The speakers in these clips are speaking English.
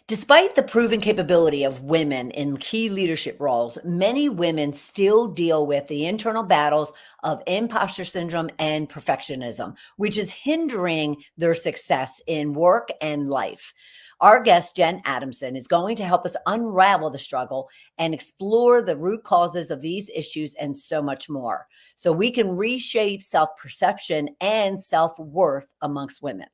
Despite the proven capability of women in key leadership roles, many women still deal with the internal battles of imposter syndrome and perfectionism, which is hindering their success in work and life. Our guest, Jenn Adamson, is going to help us unravel the struggle and explore the root causes of these issues and so much more, so we can reshape self perception and self worth amongst women.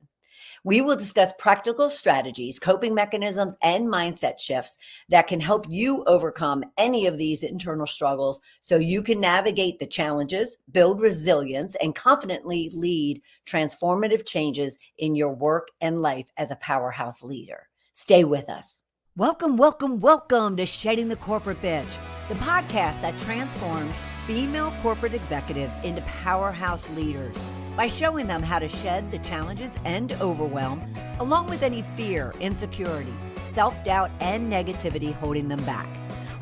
We will discuss practical strategies, coping mechanisms, and mindset shifts that can help you overcome any of these internal struggles so you can navigate the challenges, build resilience, and confidently lead transformative changes in your work and life as a powerhouse leader. Stay with us. Welcome, welcome, welcome to Shedding the Corporate Bitch, the podcast that transforms female corporate executives into powerhouse leaders by showing them how to shed the challenges and overwhelm, along with any fear, insecurity, self-doubt, and negativity holding them back.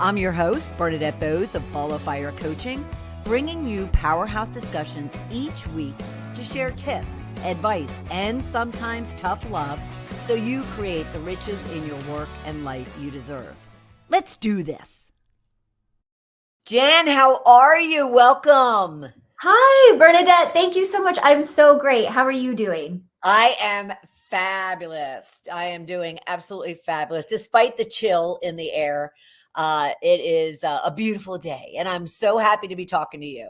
I'm your host, Bernadette Bose of Ball of Fire Coaching, bringing you powerhouse discussions each week to share tips, advice, and sometimes tough love so you create the riches in your work and life you deserve. Let's do this. Jen, how are you? Welcome. Hi, Bernadette. Thank you so much. I'm so great. How are you doing? I am fabulous. I am doing absolutely fabulous. Despite the chill in the air, it is a beautiful day, and I'm so happy to be talking to you.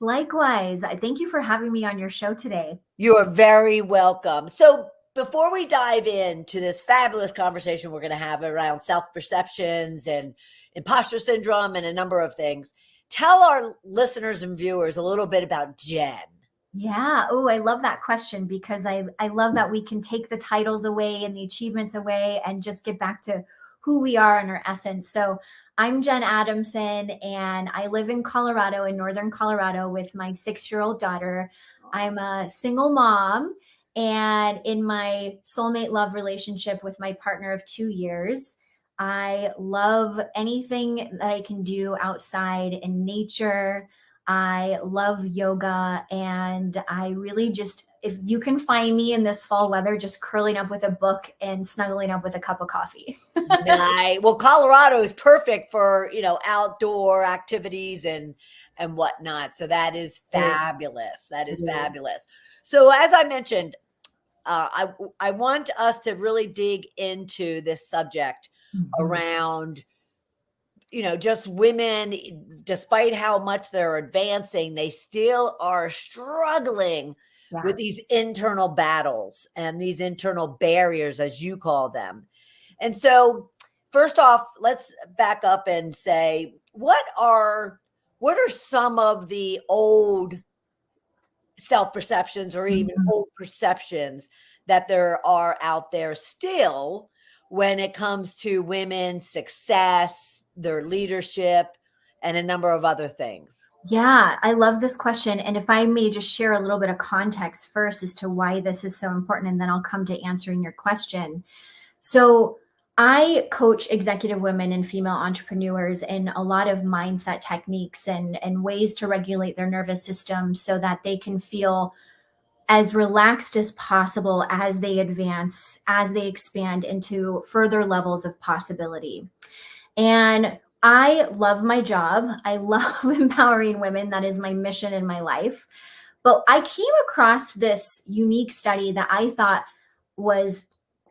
Likewise. Thank you for having me on your show today. You are very welcome. So before we dive into this fabulous conversation we're going to have around self-perceptions and imposter syndrome and a number of things, tell our listeners and viewers a little bit about Jen. Yeah. Oh, I love that question because I love that we can take the titles away and the achievements away and just get back to who we are in our essence. So I'm Jenn Adamson, and I live in Colorado, in northern Colorado, with my 6-year-old daughter. I'm a single mom and in my soulmate love relationship with my partner of 2 years. I love anything that I can do outside in nature. I love yoga, and I really just, if you can find me in this fall weather, just curling up with a book and snuggling up with a cup of coffee. Nice. Well, Colorado is perfect for, outdoor activities and whatnot. So that is fabulous. That is fabulous. So as I mentioned, I want us to really dig into this subject around, just women, despite how much they're advancing, they still are struggling with these internal battles and these internal barriers, as you call them. And so first off, let's back up and say, what are some of the old self-perceptions or even old perceptions that there are out there still when it comes to women's success, their leadership, and a number of other things? Yeah, I love this question. And if I may just share a little bit of context first as to why this is so important, and then I'll come to answering your question. So I coach executive women and female entrepreneurs in a lot of mindset techniques and ways to regulate their nervous system so that they can feel as relaxed as possible as they advance, as they expand into further levels of possibility. And I love my job. I love empowering women. That is my mission in my life. But I came across this unique study that I thought was,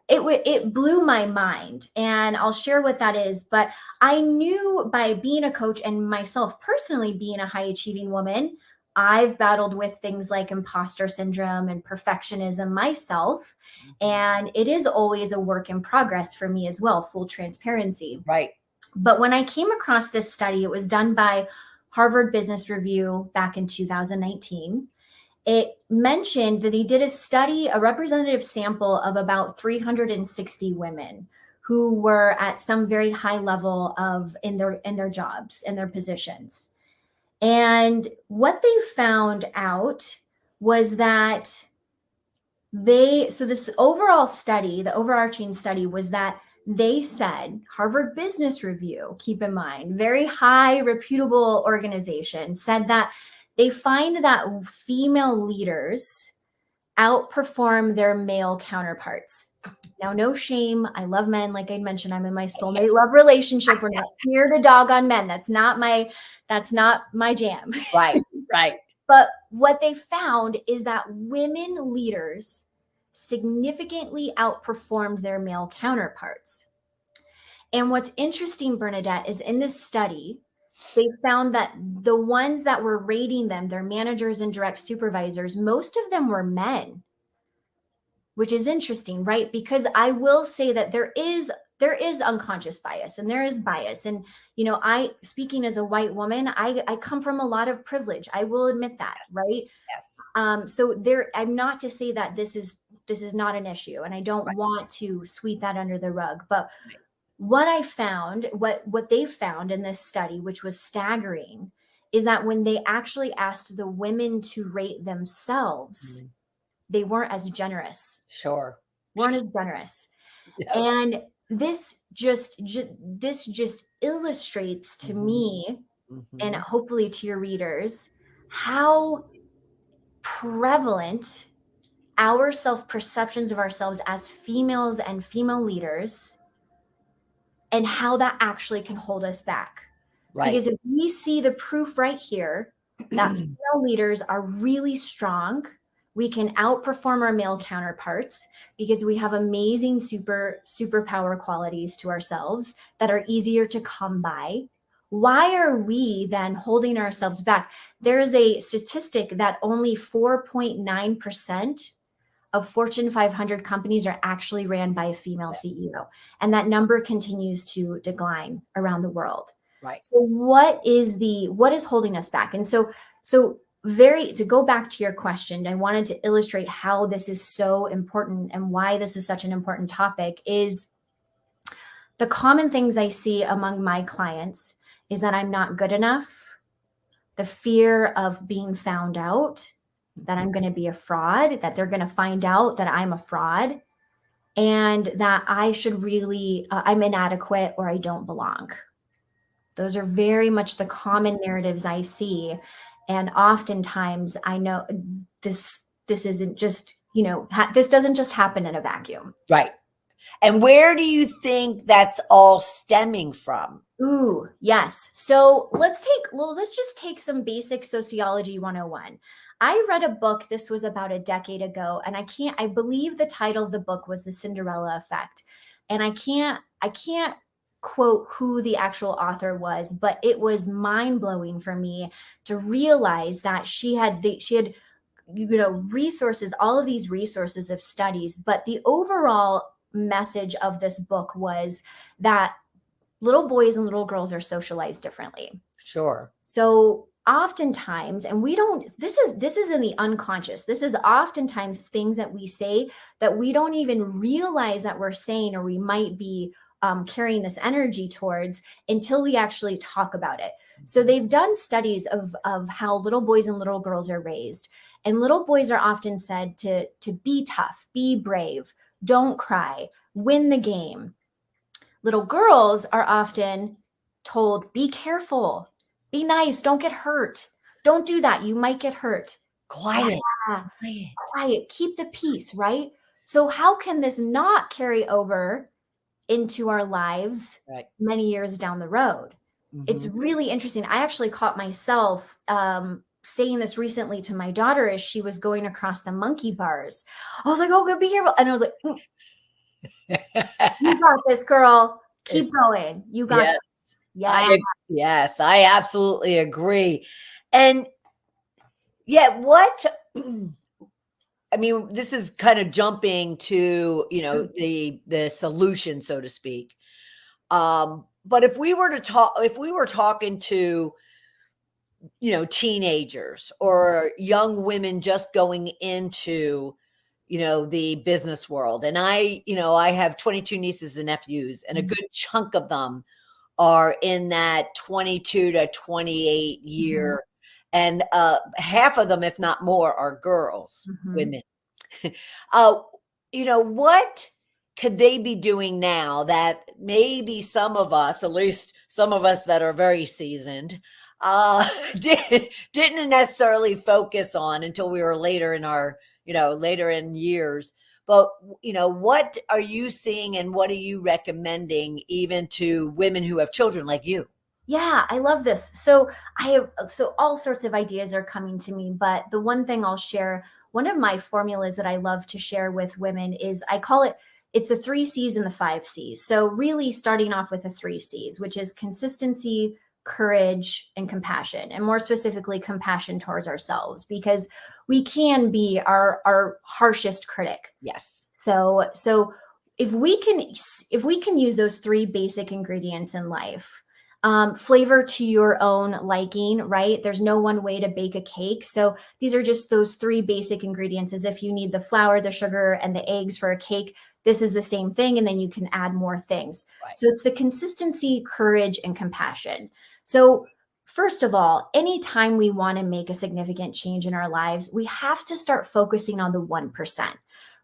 it blew my mind. And I'll share what that is. But I knew by being a coach and myself personally being a high achieving woman, I've battled with things like imposter syndrome and perfectionism myself. And it is always a work in progress for me as well, full transparency. Right. But when I came across this study, it was done by Harvard Business Review back in 2019. It mentioned that they did a study, a representative sample of about 360 women who were at some very high level of in their jobs, in their positions. And what they found out was that so this overall study, the overarching study was that they said, Harvard Business Review, keep in mind, very high reputable organization, said that they find that female leaders outperform their male counterparts. Now, no shame. I love men. Like I mentioned, I'm in my soulmate love relationship. We're not here to dog on men. That's not my jam. Right. Right. But what they found is that women leaders significantly outperformed their male counterparts. And what's interesting, Bernadette, is in this study, they found that the ones that were rating them, their managers and direct supervisors, most of them were men, which is interesting, right? Because I will say that there is unconscious bias and there is bias. And, speaking as a white woman, I come from a lot of privilege. I will admit that, right? Yes. So I'm not to say that this is not an issue, and I don't want to sweep that under the rug, but what I found, what they found in this study, which was staggering, is that when they actually asked the women to rate themselves, they weren't as generous. Sure. Weren't as generous. Yeah. And this just illustrates to me, and hopefully to your readers, how prevalent our self-perceptions of ourselves as females and female leaders, and how that actually can hold us back. Right. Because if we see the proof right here that female leaders are really strong, we can outperform our male counterparts because we have amazing superpower qualities to ourselves that are easier to come by. Why are we then holding ourselves back? There is a statistic that only 4.9% of Fortune 500 companies are actually ran by a female CEO. And that number continues to decline around the world. Right. So what is holding us back? And so to go back to your question, I wanted to illustrate how this is so important and why this is such an important topic. Is the common things I see among my clients is that I'm not good enough, the fear of being found out, that I'm going to be a fraud, that they're going to find out that I'm a fraud, and that I should really, I'm inadequate or I don't belong. Those are very much the common narratives I see. And oftentimes I know this isn't just, this doesn't just happen in a vacuum. Right. And where do you think that's all stemming from? Ooh, yes. So let's just take some basic sociology 101. I read a book, this was about a decade ago, and I believe the title of the book was The Cinderella Effect. And I can't quote who the actual author was, but it was mind-blowing for me to realize that she had resources, all of these resources of studies, but the overall message of this book was that little boys and little girls are socialized differently. Sure. So oftentimes, and this is in the unconscious, this is oftentimes things that we say that we don't even realize that we're saying, or we might be carrying this energy towards until we actually talk about it. So they've done studies of how little boys and little girls are raised. And little boys are often said to be tough, be brave, don't cry, win the game. Little girls are often told, be careful, be nice, don't get hurt. Don't do that, you might get hurt. Quiet. Yeah. Quiet, keep the peace, right? So how can this not carry over into our lives many years down the road? It's really interesting. I actually caught myself saying this recently to my daughter as she was going across the monkey bars. I was like, oh, be careful. And I was like, you got this, girl. Keep going. You got this. Yeah. Yes, I absolutely agree. And yet I mean, this is kind of jumping to, the solution, so to speak. But if we were talking to, teenagers or young women just going into, the business world, and I have 22 nieces and nephews, and a good chunk of them are in that 22 to 28 year, and half of them, if not more, are girls, women. What could they be doing now that maybe some of us, at least some of us that are very seasoned, didn't necessarily focus on until we were later in our later in years. But, what are you seeing and what are you recommending even to women who have children like you? Yeah, I love this. So all sorts of ideas are coming to me, but the one thing I'll share, one of my formulas that I love to share with women is I call it's the 3 C's and the 5 C's. So really starting off with the 3 C's, which is consistency, courage, and compassion, and more specifically compassion towards ourselves, because we can be our harshest critic. Yes. So if we can use those three basic ingredients in life, flavor to your own liking, right? There's no one way to bake a cake. So these are just those three basic ingredients. As if you need the flour, the sugar, and the eggs for a cake, this is the same thing. And then you can add more things. Right. So it's the consistency, courage, and compassion. So first of all, anytime we want to make a significant change in our lives, we have to start focusing on the 1%.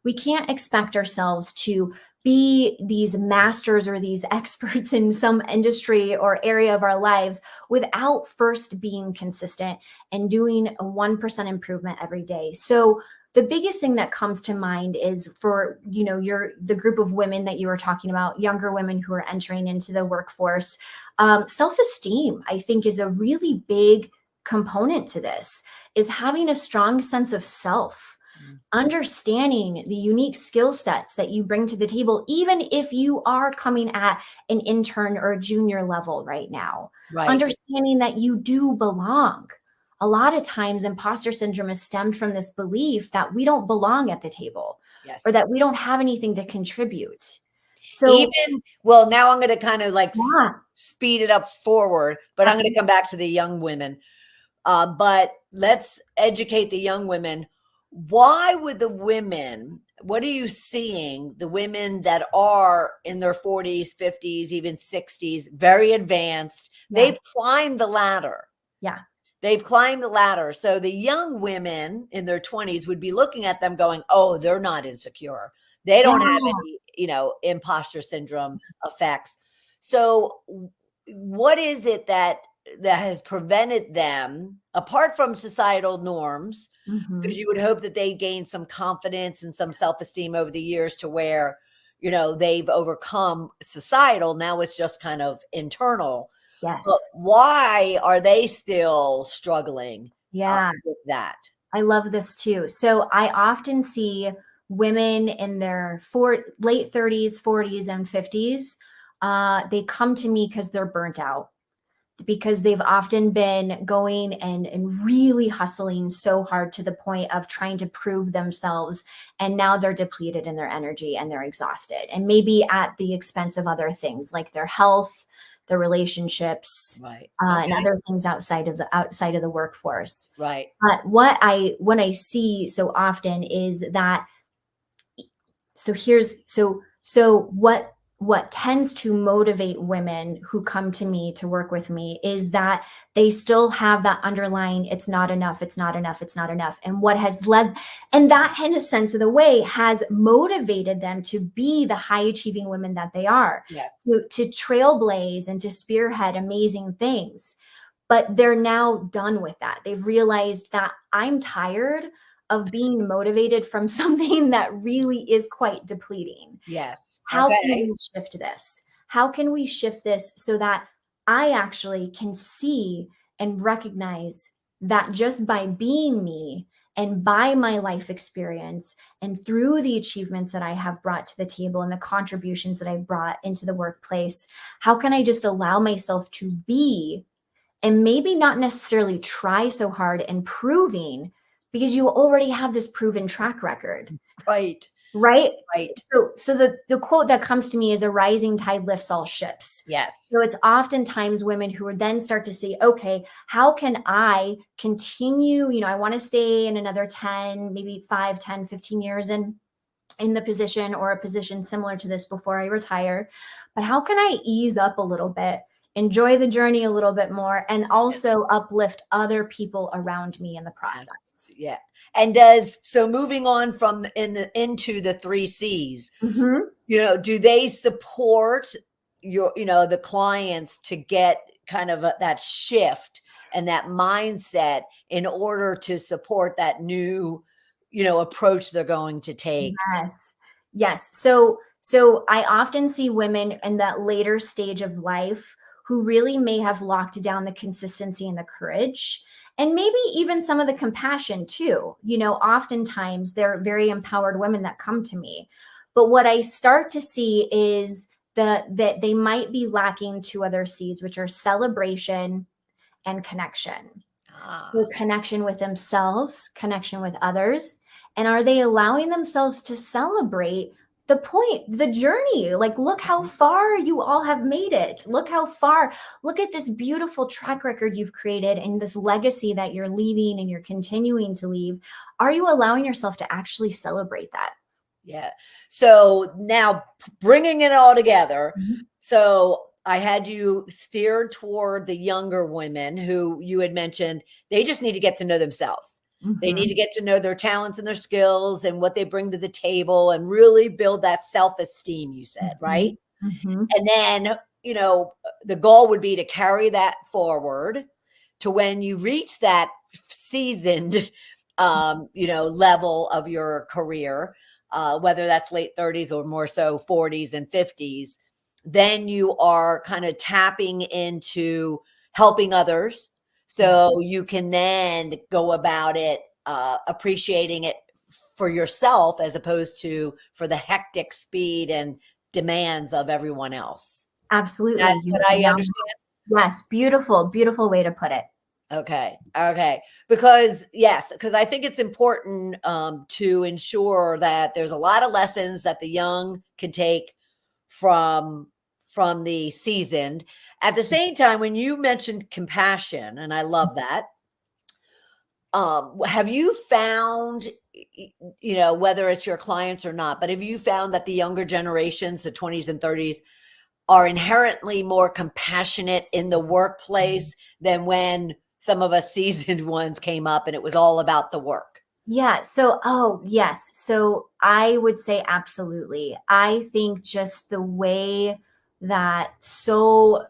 We can't expect ourselves to be these masters or these experts in some industry or area of our lives without first being consistent and doing a 1% improvement every day. So the biggest thing that comes to mind is for, the group of women that you were talking about, younger women who are entering into the workforce. Self-esteem, I think, is a really big component to this, is having a strong sense of self. Understanding the unique skill sets that you bring to the table, even if you are coming at an intern or a junior level right now. Right. Understanding that you do belong. A lot of times, imposter syndrome is stemmed from this belief that we don't belong at the table, Yes. or that we don't have anything to contribute. So now I'm going to kind of yeah. speed it up forward, but I'm going to come back to the young women. But let's educate the young women. Why would what are you seeing, the women that are in their 40s, 50s, even 60s, very advanced, they've climbed the ladder. Yeah. They've climbed the ladder. So the young women in their 20s would be looking at them going, oh, they're not insecure. They don't have any, imposter syndrome effects. So what is it that has prevented them, apart from societal norms, because you would hope that they gain some confidence and some self-esteem over the years to where, they've overcome societal. Now it's just kind of internal. Yes. But why are they still struggling with that? I love this too. So I often see women in their late 30s, 40s, and 50s. They come to me because they're burnt out, because they've often been going and really hustling so hard to the point of trying to prove themselves. And now they're depleted in their energy and they're exhausted, and maybe at the expense of other things like their health, their relationships, right. And other things outside of the workforce. Right. But what I see so often is that, what tends to motivate women who come to me to work with me is that they still have that underlying, it's not enough, it's not enough, it's not enough. And that in a sense of the way has motivated them to be the high achieving women that they are. Yes. To trailblaze and to spearhead amazing things. But they're now done with that. They've realized that I'm tired of being motivated from something that really is quite depleting. Yes. How can we shift this? How can we shift this so that I actually can see and recognize that just by being me and by my life experience and through the achievements that I have brought to the table and the contributions that I've brought into the workplace, how can I just allow myself to be, and maybe not necessarily try so hard in proving, because you already have this proven track record. Right. Right. Right. So the quote that comes to me is, a rising tide lifts all ships. Yes. So it's oftentimes women who would then start to say, okay, how can I continue? I want to stay in another 10, maybe 5, 10, 15 years in the position, or a position similar to this before I retire. But how can I ease up a little bit, enjoy the journey a little bit more, and also uplift other people around me in the process? Yeah. And moving on from into the 3 C's, do they support the clients to get kind of that shift and that mindset in order to support that new, approach they're going to take. Yes. Yes. So I often see women in that later stage of life who really may have locked down the consistency and the courage, and maybe even some of the compassion too. Oftentimes they're very empowered women that come to me. But what I start to see is that they might be lacking two other C's, which are celebration and connection. So Ah, connection with themselves, connection with others. And are they allowing themselves to celebrate the point, the journey? Like, look how far you all have made it. Look how far. Look at this beautiful track record you've created and this legacy that you're leaving and you're continuing to leave. Are you allowing yourself to actually celebrate that? yeah. So now bringing it all together. Mhm. So I had you steered toward the younger women who you had mentioned, they just need to get to know themselves. They need Mhm. to get to know their talents and their skills and what they bring to the table and really build that self-esteem, you said, right? Mhm. Mhm. And then, the goal would be to carry that forward to when you reach that seasoned, level of your career, whether that's late 30s or more so 40s and 50s, then you are kind of tapping into helping others. Yes. So you can then go about it, appreciating it for yourself as opposed to for the hectic speed and demands of everyone else. That Absolutely. did You I now, understand? yes, beautiful, beautiful way to put it. Okay. Okay. Because I think it's important to ensure that there's a lot of lessons that the young can take from from the seasoned. At the same time, when you mentioned compassion, and I love that, have you found, whether it's your clients or not, but have you found that the younger generations, the 20s and 30s, are inherently more compassionate in the workplace than when some of us seasoned ones came up and it was all about the work? Yeah. So, oh, yes. So I would say absolutely. I think just the way that so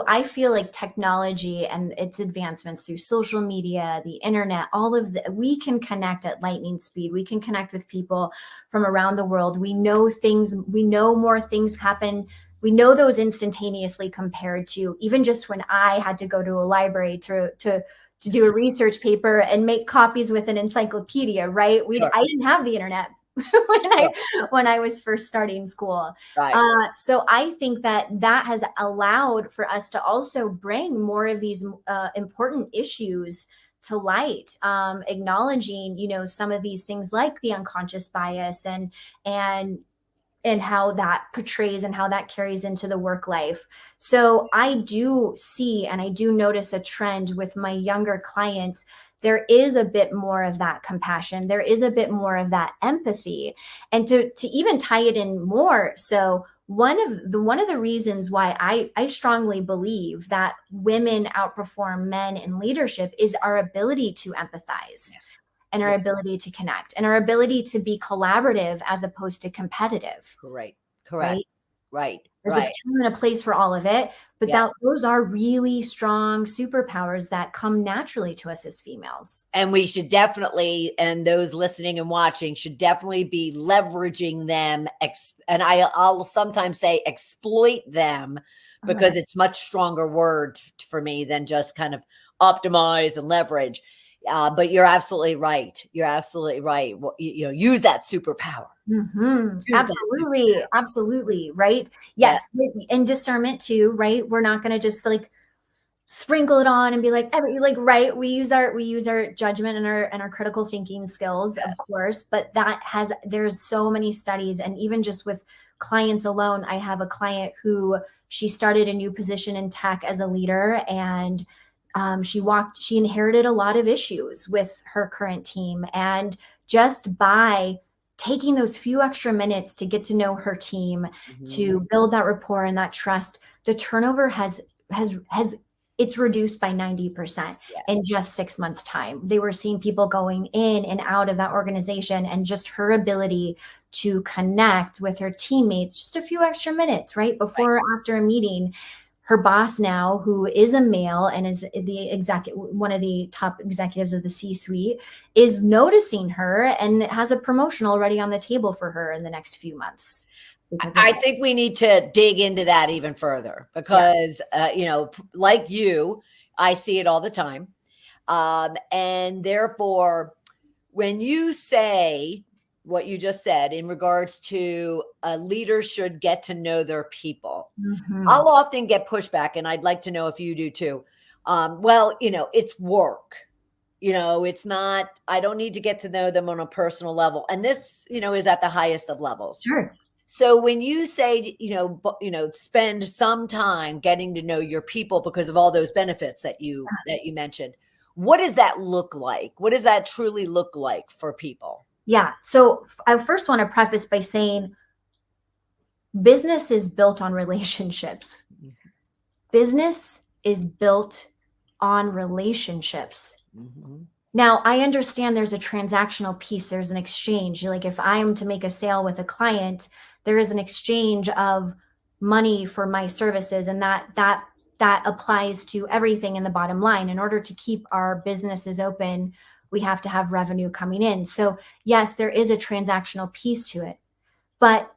I feel like technology and its advancements through social media, the internet, all of the we can connect at lightning speed. We can connect with people from around the world. We know things, we know more things happen. We know those instantaneously compared to even just when I had to go to a library to do a research paper and make copies with an encyclopedia, right? Sure, I didn't have the internet sure. when I was first starting school. Right. So I think that has allowed for us to also bring more of these important issues to light, acknowledging, some of these things like the unconscious bias and and how that portrays and how that carries into the work life. So I do see and I do notice a trend with my younger clients. There is a bit more of that compassion. There is a bit more of that empathy. And to even tie it in more, so one of the reasons why I strongly believe that women outperform men in leadership is our ability to empathize Yes. and our Yes. ability to connect and our ability to be collaborative as opposed to competitive, Correct. Correct. right? Right. There's a Right. time and a place for all of it, but Yes. those are really strong superpowers that come naturally to us as females. And we should definitely, and those listening and watching should definitely be leveraging them. And I'll sometimes say exploit them Oh, because yeah. it's much stronger word for me than just kind of optimize and leverage. But you're absolutely right. You're absolutely right. Well, use that superpower. Use that Absolutely, superpower. absolutely, right? Yeah. Yes, and discernment too, right? We're not going to just like sprinkle it on and be like like right, we use our judgment and our critical thinking skills, of Yes. course, but there's so many studies, and even just with clients alone, I have a client who she started a new position in tech as a leader, and she inherited a lot of issues with her current team, and just by taking those few extra minutes to get to know her team, Mhm. to build that rapport and that trust, the turnover has it's reduced by 90% in Yes. just 6 months time. They were seeing people going in and out of that organization, and just her ability to connect with her teammates just a few extra minutes right Right. before or after a meeting her boss now, who is a male and is one of the top executives of the C-suite, is noticing her and has a promotion already on the table for her in the next few months because of I it. think we need to dig into that even further Yeah. because, like you, I see it all the time. And therefore, when you say what you just said in regards to a leader should get to know their people, Mhm. I'll often get pushback, and I'd like to know if you do too. Well, it's work. It's not, I don't need to get to know them on a personal level. And this, is at the highest of levels. Sure. So when you say, spend some time getting to know your people because of all those benefits that you mentioned, what does that look like? What does that truly look like for people? Yeah. So I first want to preface by saying business is built on relationships. Mhm. Business is built on relationships. Mhm. Now, I understand there's a transactional piece, there's an exchange. Like if I am to make a sale with a client, there is an exchange of money for my services, and that applies to everything in the bottom line. In order to keep our businesses open, we have to have revenue coming in. So, yes, there is a transactional piece to it. But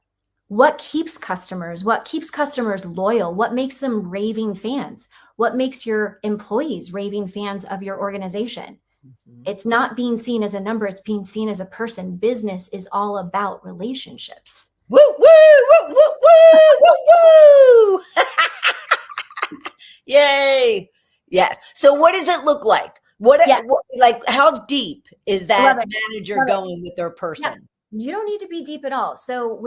what keeps customers? What keeps customers loyal? What makes them raving fans? What makes your employees raving fans of your organization? Mhm. It's not being seen as a number, it's being seen as a person. Business is all about relationships. Woo, woo, woo, woo, woo, woo, woo. Yay. Yes. So what does it look like? Yeah, Like how deep is I love that it. manager Love it. going with their Yeah. person? You don't need to be deep at all. So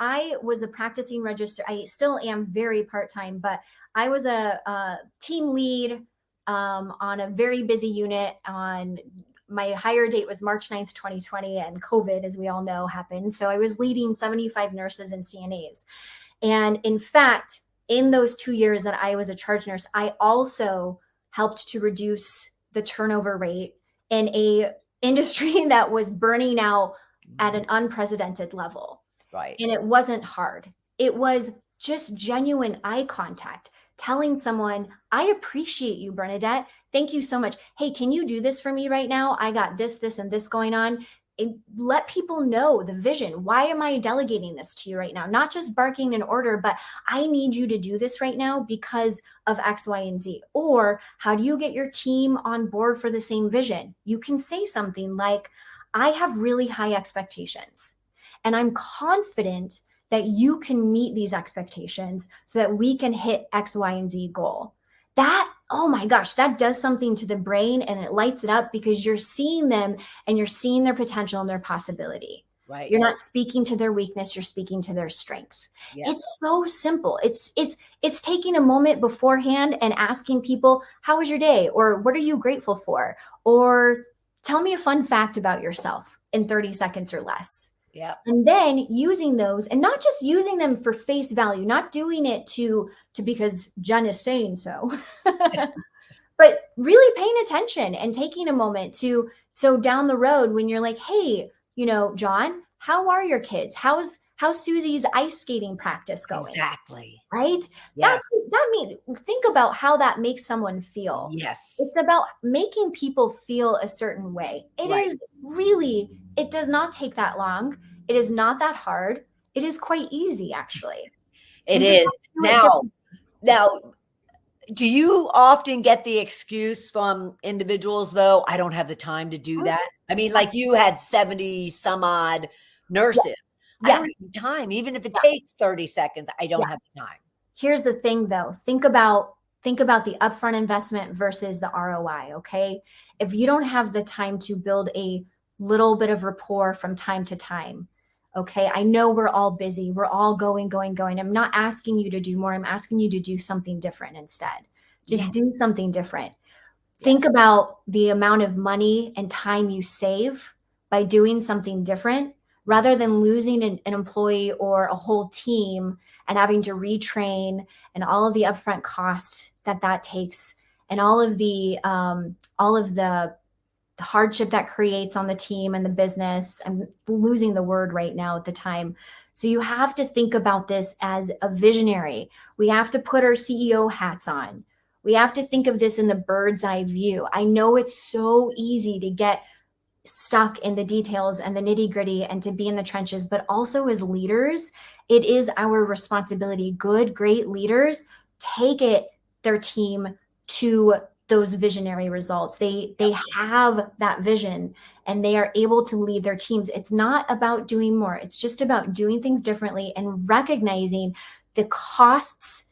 I was a practicing register. I still am very part-time, but I was a team lead on a very busy unit. On my hire date was March 9th, 2020, and COVID, as we all know, happened. So I was leading 75 nurses and CNAs. And in fact, in those 2 years that I was a charge nurse, I also helped to reduce the turnover rate in a industry that was burning out at Mhm. an unprecedented level. Right. And it wasn't hard. It was just genuine eye contact, telling someone, I appreciate you, Bernadette. Thank you so much. Hey, can you do this for me right now? I got this, and this going on. And let people know the vision. Why am I delegating this to you right now? Not just barking an order, but I need you to do this right now because of X, Y, and Z. Or how do you get your team on board for the same vision? You can say something like, I have really high expectations, and I'm confident that you can meet these expectations so that we can hit X, Y, and Z goal. That, oh my gosh, that does something to the brain and it lights it up because you're seeing them and you're seeing their potential and their possibility. Right. You're not speaking to their weakness, you're speaking to their strength. Yes. It's so simple. It's taking a moment beforehand and asking people, how was your day? Or what are you grateful for? Or tell me a fun fact about yourself in 30 seconds or less. Yep. And then using those, and not just using them for face value, not doing it to because Jen is saying so, but really paying attention and taking a moment to, so down the road when you're like, hey, John, how are your kids? How's Susie's ice skating practice going? Exactly. Right? Yes. That means, think about how that makes someone feel. Yes. It's about making people feel a certain way. Right. It does not take that long. It is not that hard. It is quite easy, actually. It We just is. have to do it Now, differently. now, do you often get the excuse from individuals though, I don't have the time to do that? I mean, like you had 70 some odd Yeah. nurses. I don't Yes. have the time. Even if it Yeah. takes 30 seconds, I Yeah. don't have the time. Here's the thing though. Think about the upfront investment versus the ROI, okay? If you don't have the time to build a little bit of rapport from time to time, okay? I know we're all busy. We're all going, going, going. I'm not asking you to do more. I'm asking you to do something different instead. Yes. Just do something different. Think Yes. about the amount of money and time you save by doing something different rather than losing an employee or a whole team and having to retrain and all of the upfront costs that takes and all of the hardship that creates on the team and the business. I'm losing the word right now at the time. So you have to think about this as a visionary. We have to put our CEO hats on. We have to think of this in the bird's eye view. I know it's so easy to get stuck in the details and the nitty gritty and to be in the trenches, but also as leaders, it is our responsibility. Good, great leaders take their team to those visionary results. They have that vision and they are able to lead their teams. It's not about doing more. It's just about doing things differently and recognizing the costs,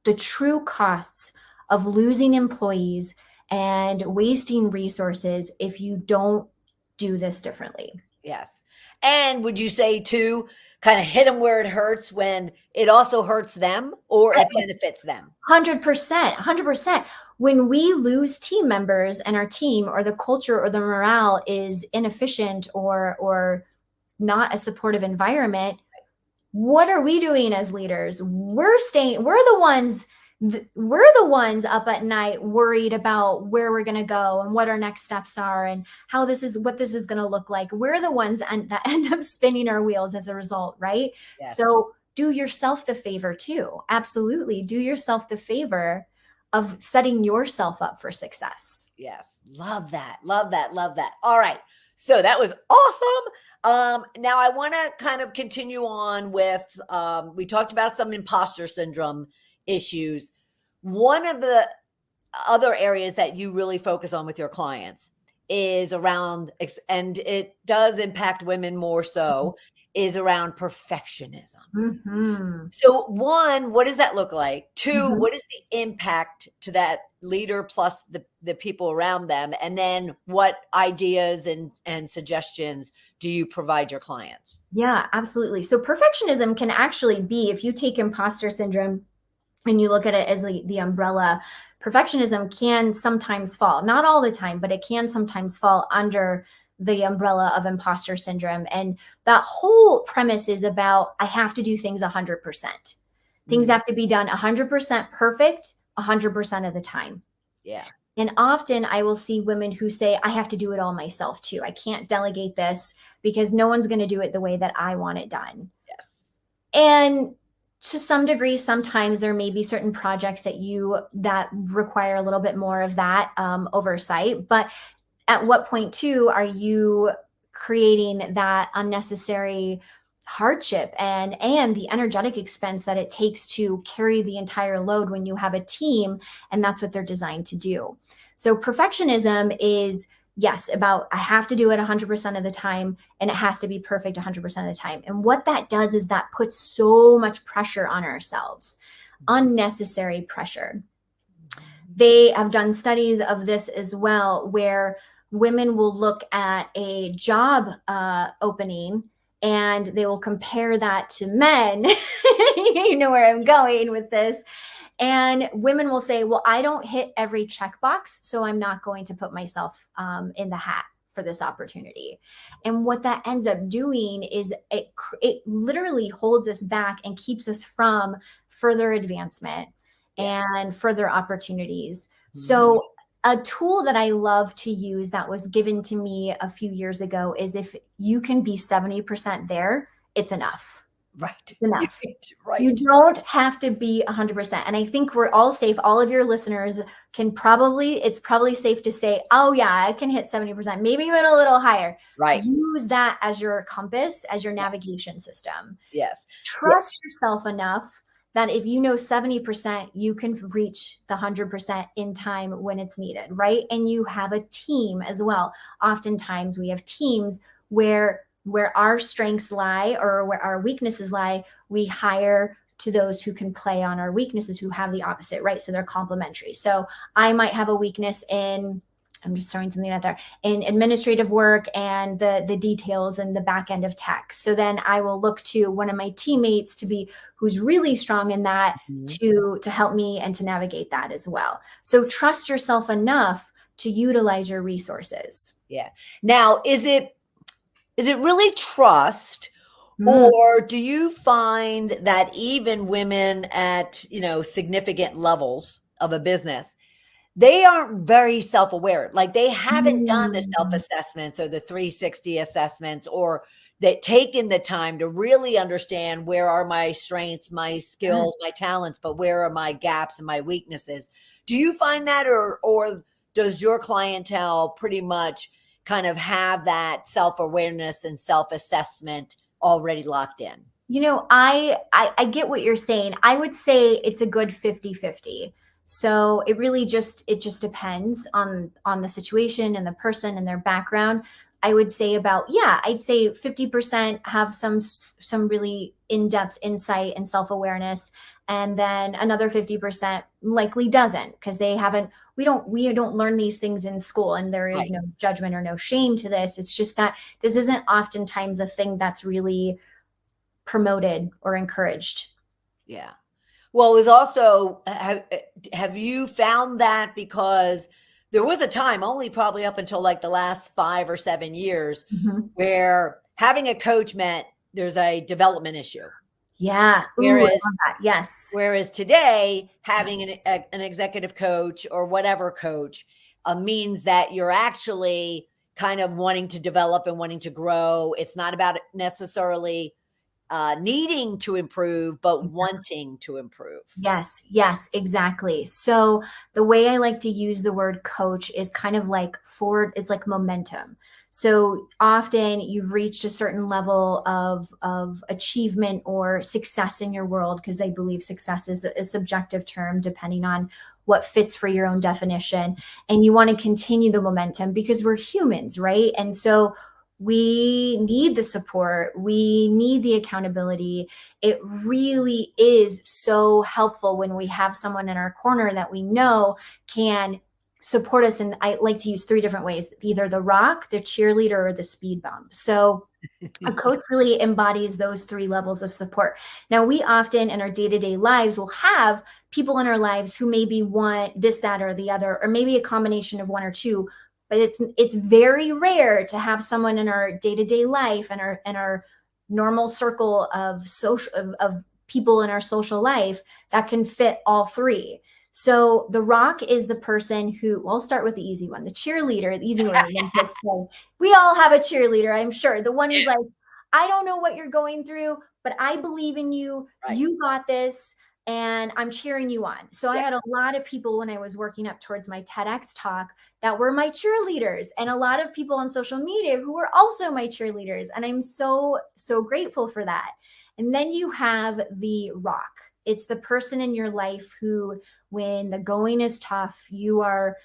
the true costs of losing employees and wasting resources if you don't do this differently. Yes. And would you say too, kind of hit them where it hurts when it also hurts them or it benefits them? 100%, 100%. When we lose team members and our team or the culture or the morale is inefficient or not a supportive environment, what are we doing as leaders? We're the ones up at night worried about where we're going to go and what our next steps are and what this is going to look like. We're the ones that end up spinning our wheels as a result, right? Yes. So do yourself the favor too. Absolutely. Do yourself the favor of setting yourself up for success. Yes. Love that. Love that. Love that. All right. So that was awesome. Now I want to kind of continue on with, we talked about some imposter syndrome issues. One of the other areas that you really focus on with your clients is around, and it does impact women more so, is around perfectionism. Mm-hmm. So one, what does that look like? Two, Mm-hmm. what is the impact to that leader plus the people around them? And then what ideas and suggestions do you provide your clients? Yeah, absolutely. So perfectionism can actually be, if you take imposter syndrome and you look at it as the umbrella, perfectionism can sometimes fall, not all the time, but it can sometimes fall under the umbrella of imposter syndrome. And that whole premise is about, I have to do things 100%. Things have to be done 100% perfect 100% of the time. Yeah. And often I will see women who say, I have to do it all myself too. I can't delegate this because no one's going to do it the way that I want it done. Yes. And to some degree, sometimes there may be certain projects that require a little bit more of that oversight. But at what point too are you creating that unnecessary hardship and the energetic expense that it takes to carry the entire load when you have a team and that's what they're designed to do? So perfectionism is, yes, about I have to do it 100% of the time and it has to be perfect 100% of the time. And what that does is that puts so much pressure on ourselves, unnecessary pressure. They have done studies of this as well, where women will look at a job opening and they will compare that to men. You know where I'm going with this. And women will say, well, I don't hit every checkbox, so I'm not going to put myself in the hat for this opportunity. And what that ends up doing is it literally holds us back and keeps us from further advancement and further opportunities. So a tool that I love to use that was given to me a few years ago is, if you can be 70% there, it's enough. Right. It's enough. Right. You don't have to be 100%. And I think we're all safe. All of your listeners it's probably safe to say, oh yeah, I can hit 70%, maybe even a little higher. Right. Use that as your compass, as your navigation system. Yes. Trust yourself enough that if you know 70%, you can reach the 100% in time when it's needed, right? And you have a team as well. Oftentimes we have teams where our strengths lie or where our weaknesses lie, we hire to those who can play on our weaknesses, who have the opposite, right? So they're complementary. So I might have a weakness in, I'm just throwing something out there, in administrative work and the details and the back end of tech. So then I will look to one of my teammates who's really strong in that to help me and to navigate that as well. So trust yourself enough to utilize your resources. Yeah. Now, is it really trust, or do you find that even women at, significant levels of a business, they aren't very self-aware? Like they haven't done the self-assessments or the 360 assessments, or that taken the time to really understand where are my strengths, my skills, my talents, but where are my gaps and my weaknesses. Do you find that, or does your clientele pretty much kind of have that self-awareness and self-assessment already locked in? I get what you're saying. I would say it's a good 50-50. So it just depends on the situation and the person and their background. I would say I'd say 50% have some really in-depth insight and self-awareness, and then another 50% likely doesn't, because we don't learn these things in school, and there is Right. no judgment or no shame to this. It's just that this isn't oftentimes a thing that's really promoted or encouraged. Yeah. Well, it was also, have you found that, because there was a time, only probably up until like the last 5 or 7 years, Mhm. where having a coach meant there's a development issue. Yeah. Ooh, I Whereas love that. Yes. today, having an executive coach or whatever coach means that you're actually kind of wanting to develop and wanting to grow. It's not about necessarily needing to improve, but wanting to improve. Yes, yes, exactly. So the way I like to use the word coach is kind of like forward, it's like momentum. So often you've reached a certain level of achievement or success in your world, because I believe success is a subjective term depending on what fits for your own definition. And you want to continue the momentum because we're humans, right? And so we need the support, we need the accountability. It really is so helpful when we have someone in our corner that we know can support us. And I like to use three different ways: either the rock, the cheerleader, or the speed bump. So a coach really embodies those three levels of support. Now, we often in our day-to-day lives will have people in our lives who maybe want this, that, or the other, or maybe a combination of one or two. But it's very rare to have someone in our day-to-day life and our normal circle of of people in our social life that can fit all three. So the rock is the person who, well, I'll start with the easy one, the cheerleader, the easy one. We all have a cheerleader, I'm sure. The one who's like, I don't know what you're going through, but I believe in you. Right. You got this. And I'm cheering you on. So I Yeah. had a lot of people when I was working up towards my TEDx talk that were my cheerleaders, and a lot of people on social media who were also my cheerleaders. And I'm so, so grateful for that. And then you have the rock. It's the person in your life who, when the going is tough, you are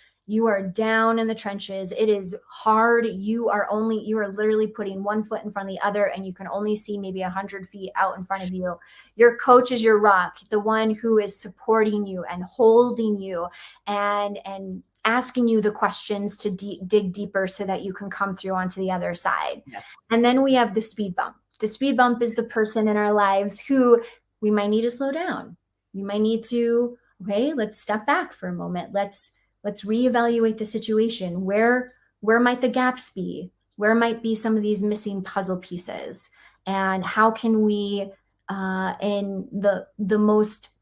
down in the trenches. It is hard. You are literally putting one foot in front of the other, and you can only see maybe 100 feet out in front of you. Your coach is your rock, the one who is supporting you and holding you and asking you the questions to dig deeper so that you can come through onto the other side. Yes. And then we have the speed bump. The speed bump is the person in our lives who we might need to slow down. We might need to, okay, let's step back for a moment. Let's reevaluate the situation. Where might the gaps be? Where might be some of these missing puzzle pieces? And how can we, in the most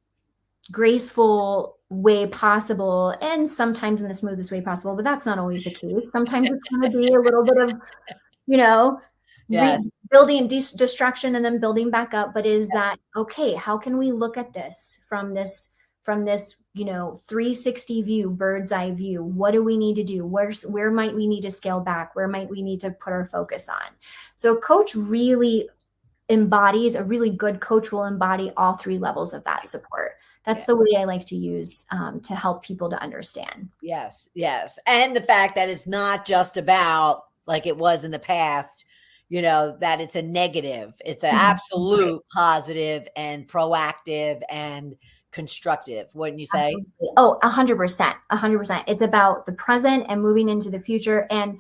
graceful way possible, and sometimes in the smoothest way possible, but that's not always the case. Sometimes it's going to be a little bit of, Yes. building destruction and then building back up. But is that okay? How can we look at this from this 360 view, bird's eye view? What do we need to do? Where might we need to scale back? Where might we need to put our focus on? So coach really embodies, a really good coach will embody all three levels of that support. That's the way I like to use to help people to understand. Yes. Yes. And the fact that it's not just about, like it was in the past, that it's a negative. It's an absolute positive and proactive and constructive, wouldn't you say? Absolutely. Oh, 100%. 100%. It's about the present and moving into the future. And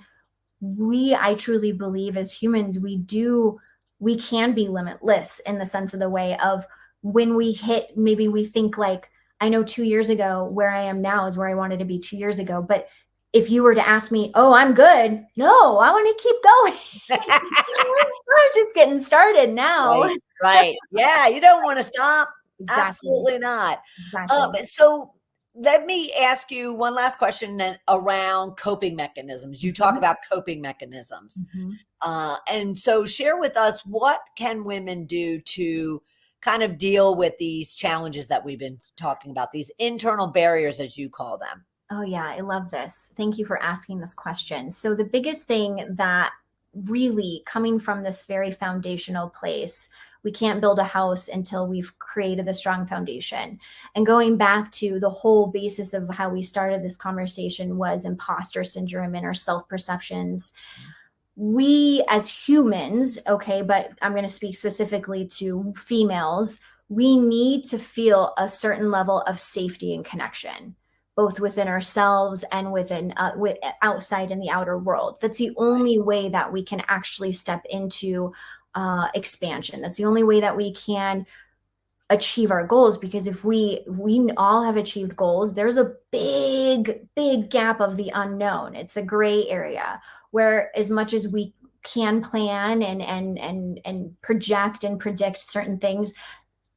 I truly believe as humans, we can be limitless in the sense of the way of when we hit, maybe we think like, I know 2 years ago, where I am now is where I wanted to be 2 years ago. But if you were to ask me, oh, I'm good. No, I want to keep going. We're just getting started now. Right. Yeah. You don't want to stop. Exactly. Absolutely not. Exactly. So let me ask you one last question then around coping mechanisms. You talk about coping mechanisms. Mhm. And so share with us, what can women do to kind of deal with these challenges that we've been talking about, these internal barriers, as you call them? Oh, yeah, I love this. Thank you for asking this question. So, the biggest thing that really coming from this very foundational place, we can't build a house until we've created the strong foundation. And going back to the whole basis of how we started this conversation was imposter syndrome and our self perceptions. We as humans, okay, but I'm going to speak specifically to females, we need to feel a certain level of safety and connection, both within ourselves and within with outside in the outer world. That's the only way that we can actually step into expansion. That's the only way that we can achieve our goals, because if we all have achieved goals, there's a big gap of the unknown. It's a gray area where, as much as we can plan and project and predict certain things,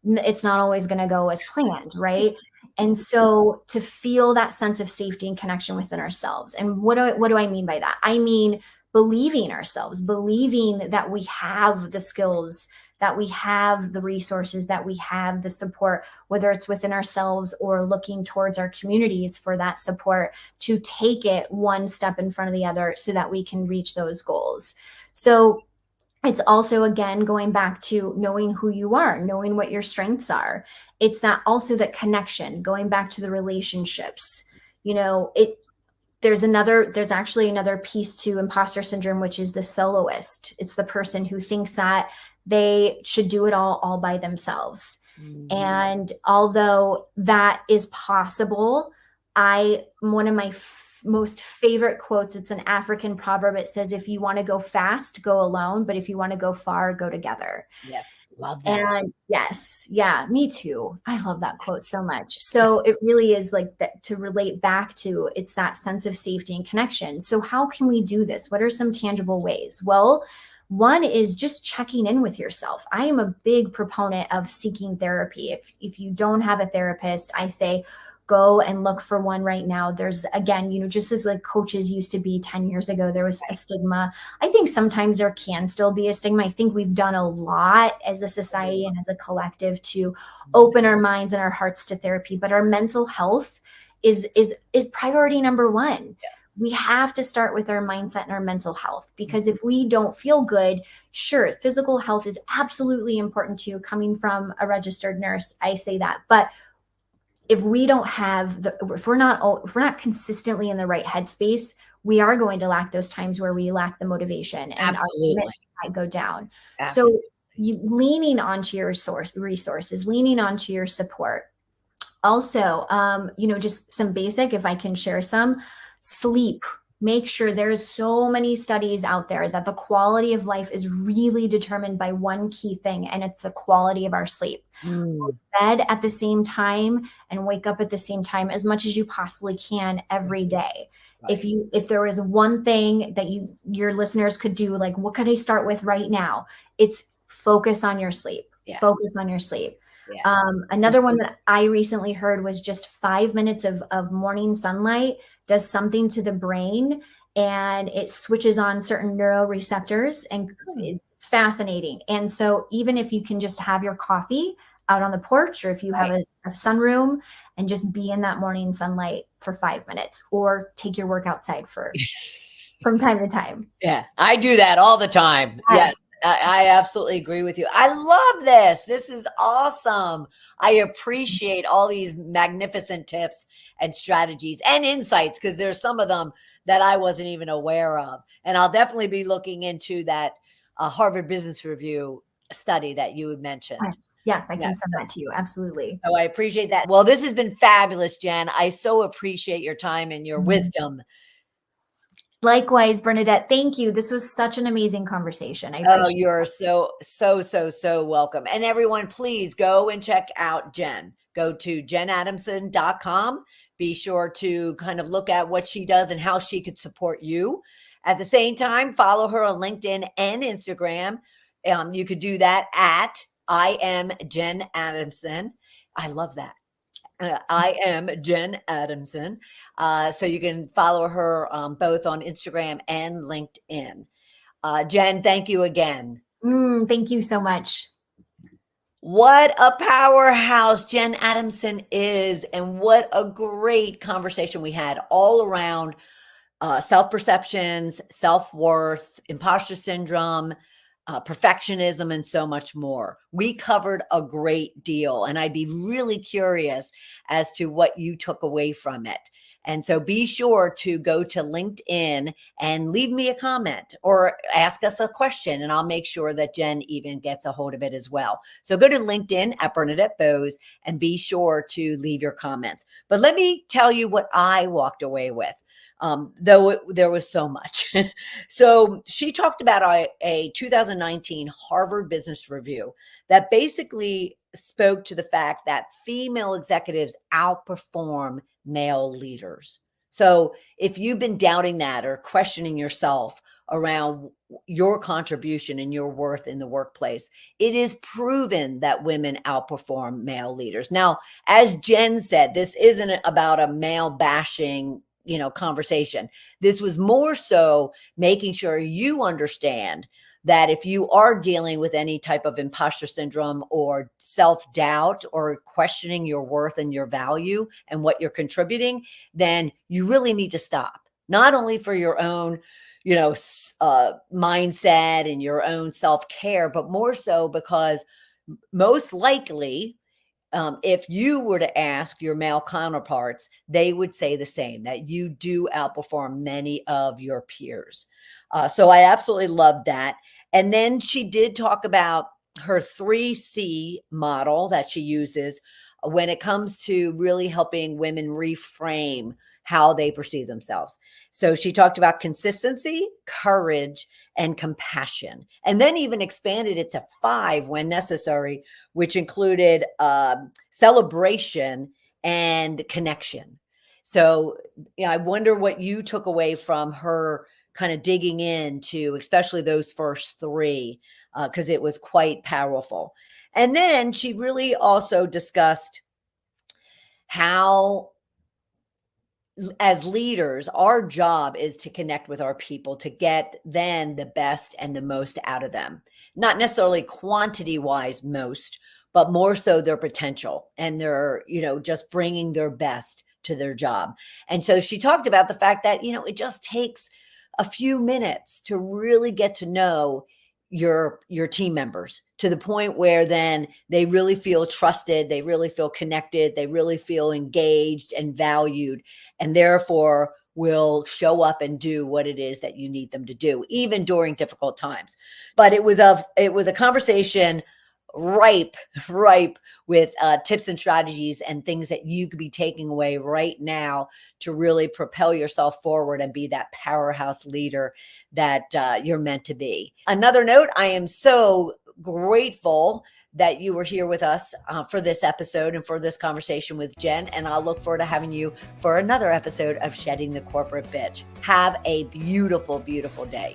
it's not always going to go as planned, right? And so to feel that sense of safety and connection within ourselves. And what do I mean by that? I mean believing ourselves, believing that we have the skills, that we have the resources, that we have the support, whether it's within ourselves or looking towards our communities for that support, to take it one step in front of the other so that we can reach those goals. So it's also, again, going back to knowing who you are, knowing what your strengths are. It's that also that connection, going back to the relationships. There's actually another piece to imposter syndrome, which is the soloist. It's the person who thinks that they should do it all by themselves. And although that is possible, one of my most favorite quotes, it's an African proverb. It says, if you want to go fast, go alone, but if you want to go far, go together. Yes, love that. And yes, yeah, me too. I love that quote so much. So it really is like that, to relate back to, it's that sense of safety and connection. So how can we do this? What are some tangible ways? Well, one is just checking in with yourself. I am a big proponent of seeking therapy. If you don't have a therapist, I say go and look for one right now. There's, again, just as like coaches used to be 10 years ago, there was a stigma. I think sometimes there can still be a stigma. I think we've done a lot as a society and as a collective to open our minds and our hearts to therapy, but our mental health is priority number one. Yeah. We have to start with our mindset and our mental health, because if we don't feel good, sure, physical health is absolutely important too. Coming from a registered nurse, I say that, but if we don't have if we're not consistently in the right headspace, we are going to lack those times where we lack the motivation and our commitment might go down. Absolutely. So leaning onto your resources, leaning onto your support. Also, just some basic, if I can share some, sleep. Make sure, there's so many studies out there that the quality of life is really determined by one key thing, and it's the quality of our sleep. Bed at the same time and wake up at the same time as much as you possibly can every day. Right. If there was one thing that your listeners could do, like, what could I start with right now? It's focus on your sleep. Yeah. Focus on your sleep. Yeah. Another one that I recently heard was just 5 minutes of morning sunlight does something to the brain, and it switches on certain neuroreceptors, and it's fascinating. And so even if you can just have your coffee out on the porch, or if you have a sunroom, and just be in that morning sunlight for 5 minutes, or take your work outside from time to time. Yeah, I do that all the time. Yes, I absolutely agree with you. I love this. This is awesome. I appreciate all these magnificent tips and strategies and insights, because there's some of them that I wasn't even aware of. And I'll definitely be looking into that Harvard Business Review study that you had mentioned. Yes, I can send that to you. Absolutely. So I appreciate that. Well, this has been fabulous, Jen. I so appreciate your time and your wisdom. Likewise, Bernadette, thank you. This was such an amazing conversation. You're so welcome. And everyone, please go and check out Jen. Go to jennadamson.com. Be sure to kind of look at what she does and how she could support you. At the same time, follow her on LinkedIn and Instagram. You could do that at I am Jenn Adamson. I love that. I am Jenn Adamson. So you can follow her both on Instagram and LinkedIn. Jen, thank you again. Thank you so much. What a powerhouse Jenn Adamson is, and what a great conversation we had all around self-perceptions, self-worth, imposter syndrome, perfectionism, and so much more. We covered a great deal, and I'd be really curious as to what you took away from it. And so be sure to go to LinkedIn and leave me a comment or ask us a question, and I'll make sure that Jen even gets a hold of it as well. So go to LinkedIn at Bernadette Bose and be sure to leave your comments. But let me tell you what I walked away with. There was so much. So she talked about a 2019 Harvard Business Review that basically spoke to the fact that female executives outperform male leaders. So if you've been doubting that or questioning yourself around your contribution and your worth in the workplace, it is proven that women outperform male leaders. Now, as Jen said, this isn't about a male bashing conversation. This was more so making sure you understand that if you are dealing with any type of imposter syndrome or self-doubt or questioning your worth and your value and what you're contributing, then you really need to stop. Not only for your own, mindset and your own self-care, but more so because most likely, if you were to ask your male counterparts, they would say the same, that you do outperform many of your peers. So I absolutely loved that. And then she did talk about her 3C model that she uses when it comes to really helping women reframe how they perceive themselves. So she talked about consistency, courage, and compassion, and then even expanded it to 5 when necessary, which included celebration and connection. So I wonder what you took away from her kind of digging into, especially those first 3, because it was quite powerful. And then she really also discussed how, as leaders, our job is to connect with our people to get then the best and the most out of them. Not necessarily quantity wise most, but more so their potential and their, just bringing their best to their job. And so she talked about the fact that, it just takes a few minutes to really get to know your team members to the point where then they really feel trusted, they really feel connected, they really feel engaged and valued, and therefore will show up and do what it is that you need them to do, even during difficult times. But it was a conversation ripe with tips and strategies and things that you could be taking away right now to really propel yourself forward and be that powerhouse leader that you're meant to be. Another note, I am so grateful that you were here with us for this episode and for this conversation with Jen, and I'll look forward to having you for another episode of Shedding the Corporate Bitch. Have a beautiful, beautiful day.